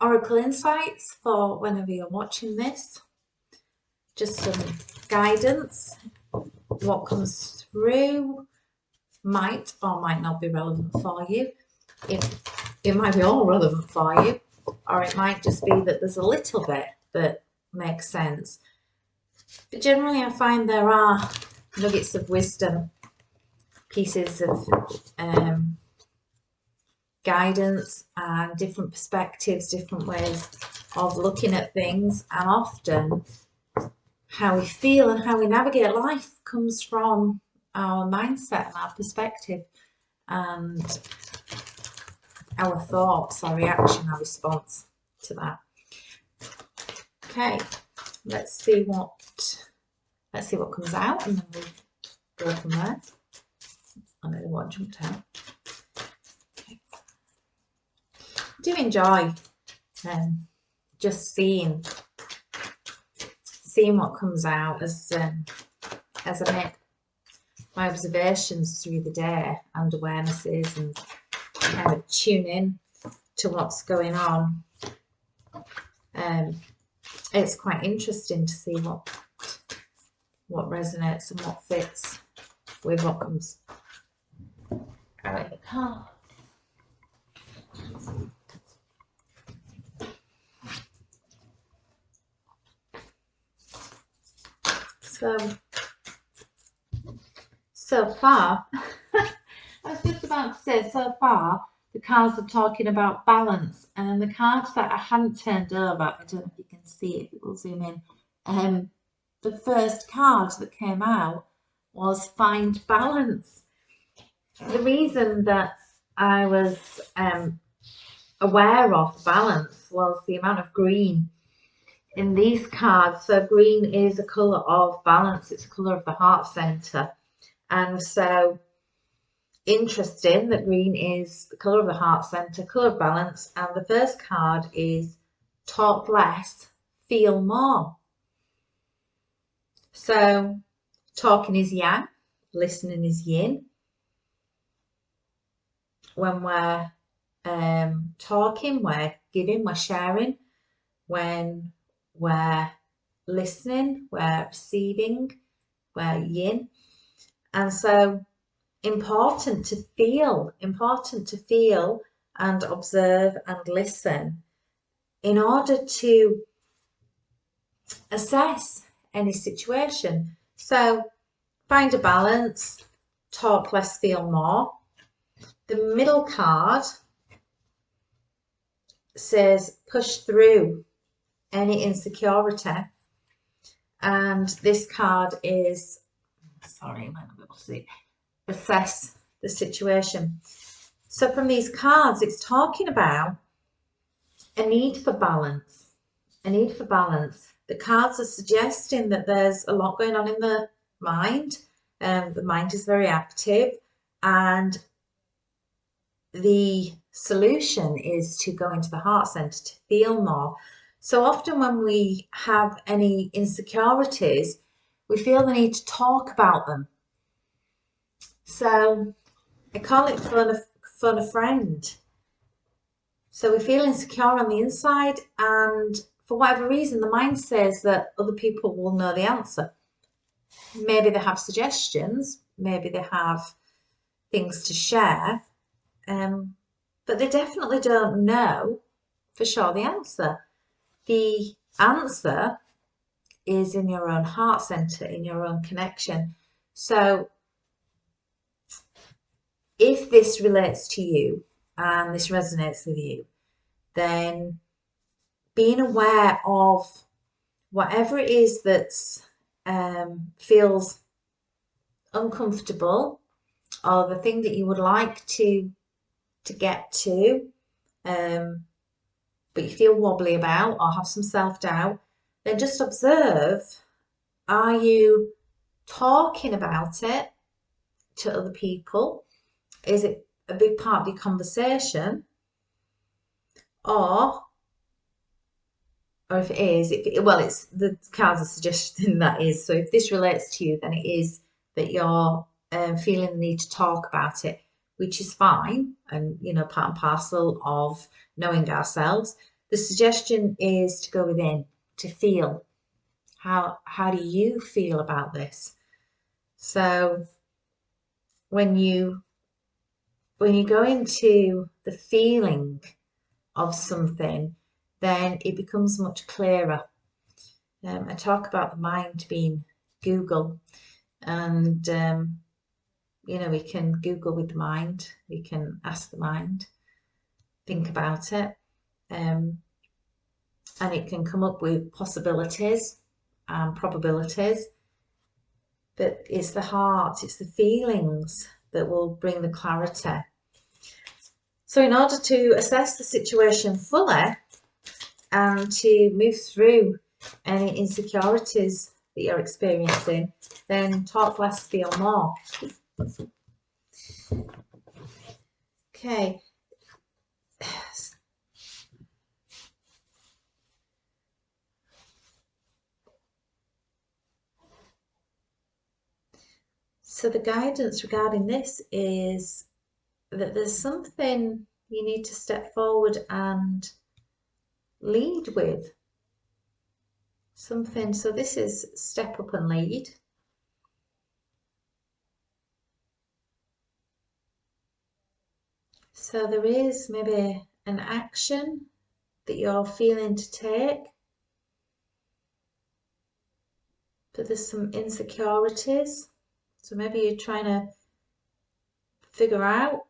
oracle insights for whenever you're watching this. Just some guidance. What comes through might or might not be relevant for you. It might be all relevant for you, or it might just be that there's a little bit that makes sense. But generally I find there are nuggets of wisdom, pieces of guidance and different perspectives, different ways of looking at things, and often how we feel and how we navigate life comes from our mindset and our perspective and our thoughts, our reaction, our response to that. Okay, let's see what comes out, and then we'll go from there. I don't know what jumped out. Okay. I do enjoy just seeing what comes out as I make my observations through the day and awarenesses and kind of tune in to what's going on. It's quite interesting to see what resonates and what fits with what comes out in the car. So far, I was just about to say, so far the cards are talking about balance, and then the cards that I hadn't turned over, I don't know if you can see it, we'll zoom in. The first card that came out was Find Balance. The reason that I was aware of balance was the amount of green in these cards. So green is a colour of balance, it's a colour of the heart centre, and so interesting that green is the colour of the heart centre, colour of balance, and the first card is Talk Less, Feel More. So talking is yang, listening is yin. When we're talking, we're giving, we're sharing. When we're listening, we're receiving, we're yin. And so important to feel and observe and listen in order to assess any situation. So find a balance, talk less, feel more. The middle card says push through any insecurity, and this card is, sorry, I might not be able to see, assess the situation. So from these cards, it's talking about a need for balance, The cards are suggesting that there's a lot going on in the mind. The mind is very active, and the solution is to go into the heart centre to feel more. So often when we have any insecurities, we feel the need to talk about them. So I call it phone a friend. So we feel insecure on the inside, and for whatever reason, the mind says that other people will know the answer. Maybe they have suggestions, maybe they have things to share, but they definitely don't know for sure the answer. The answer is in your own heart centre, in your own connection. So if this relates to you and this resonates with you, then being aware of whatever it is that feels uncomfortable, or the thing that you would like to get to, but you feel wobbly about or have some self-doubt, then just observe, are you talking about it to other people? Is it a big part of your conversation? Or if it is, well, it's the cards are suggesting that is. So if this relates to you, then it is that you're feeling the need to talk about it, which is fine, and part and parcel of knowing ourselves. the suggestion is to go within, to feel. How do you feel about this? So when you go into the feeling of something, then it becomes much clearer. I talk about the mind being Google, and you know, we can Google with the mind, we can ask the mind, think about it, and it can come up with possibilities and probabilities. But it's the heart, it's the feelings that will bring the clarity. So in order to assess the situation fully and to move through any insecurities that you're experiencing, then talk less, feel more. Okay. So the guidance regarding this is that there's something you need to step forward and lead with. Something, so this is step up and lead. So there is maybe an action that you're feeling to take, but there's some insecurities. So maybe you're trying to figure out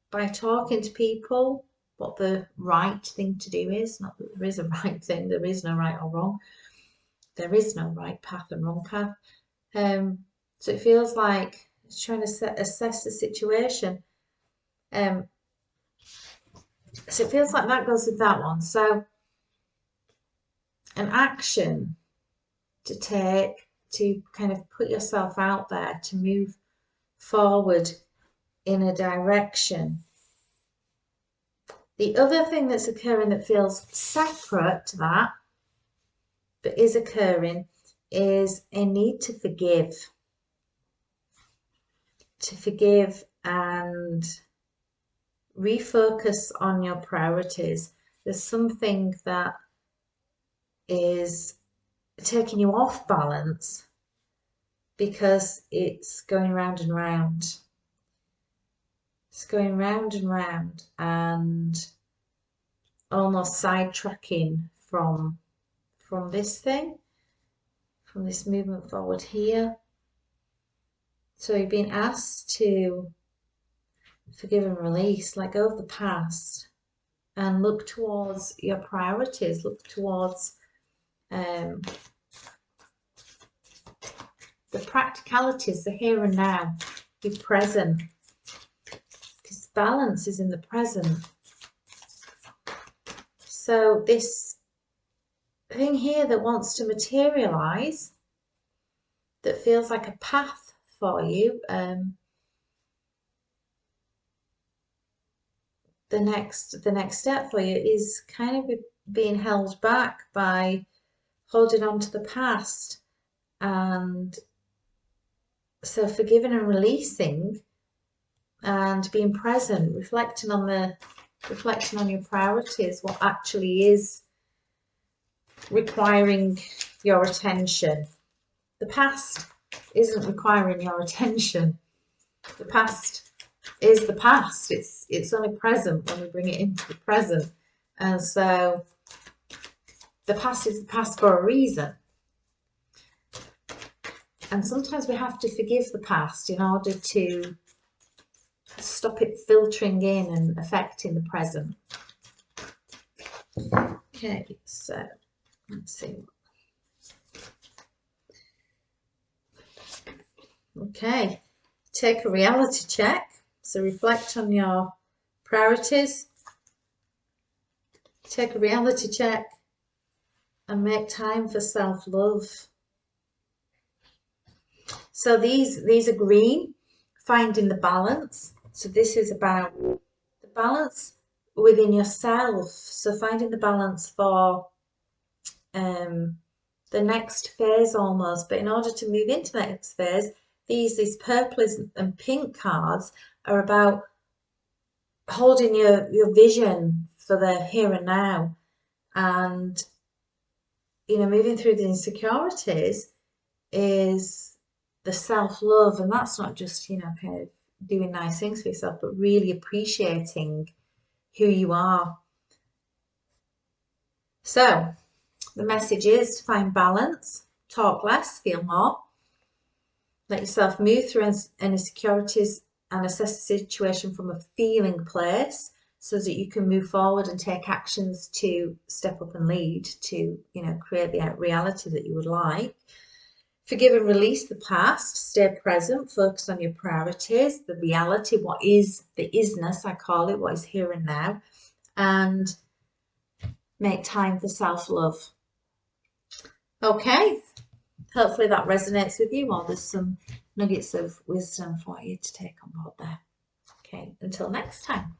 by talking to people what the right thing to do is. Not that there is a right thing, there is no right or wrong. There is no right path and wrong path. So it feels like it's trying to assess the situation. So it feels like that goes with that one. So an action to take, to kind of put yourself out there, to move forward in a direction. The other thing that's occurring that feels separate to that, but is occurring, is a need to forgive. To forgive and refocus on your priorities. There's something that is taking you off balance because it's going round and round. It's going round and round and almost sidetracking from this thing, from this movement forward here. So you've been asked to forgive and release, let go of the past and look towards your priorities, look towards the practicalities, the here and now, be present, because balance is in the present. So this thing here that wants to materialize, that feels like a path for you, the next step for you is kind of being held back by holding on to the past. And so forgiving and releasing and being present, reflecting on your priorities, what actually is requiring your attention. The past isn't requiring your attention. The past is the past. It's only present when we bring it into the present. And so the past is the past for a reason. And sometimes we have to forgive the past in order to stop it filtering in and affecting the present. Okay, so let's see. Okay, take a reality check. So reflect on your priorities. Take a reality check and make time for self-love. So these are green, finding the balance. So this is about the balance within yourself. So finding the balance for the next phase almost. But in order to move into the next phase, these purple and pink cards are about holding your vision for the here and now, And, you know, moving through the insecurities is the self-love, and that's not just, you know, kind of doing nice things for yourself, but really appreciating who you are. So the message is to find balance, talk less, feel more. Let yourself move through any insecurities and assess the situation from a feeling place so that you can move forward and take actions to step up and lead to, you know, create the reality that you would like. Forgive and release the past, stay present, focus on your priorities, the reality, what is the isness, I call it, what is here and now, and make time for self-love. Okay, hopefully that resonates with you, or there's some nuggets of wisdom for you to take on board there. Okay, until next time.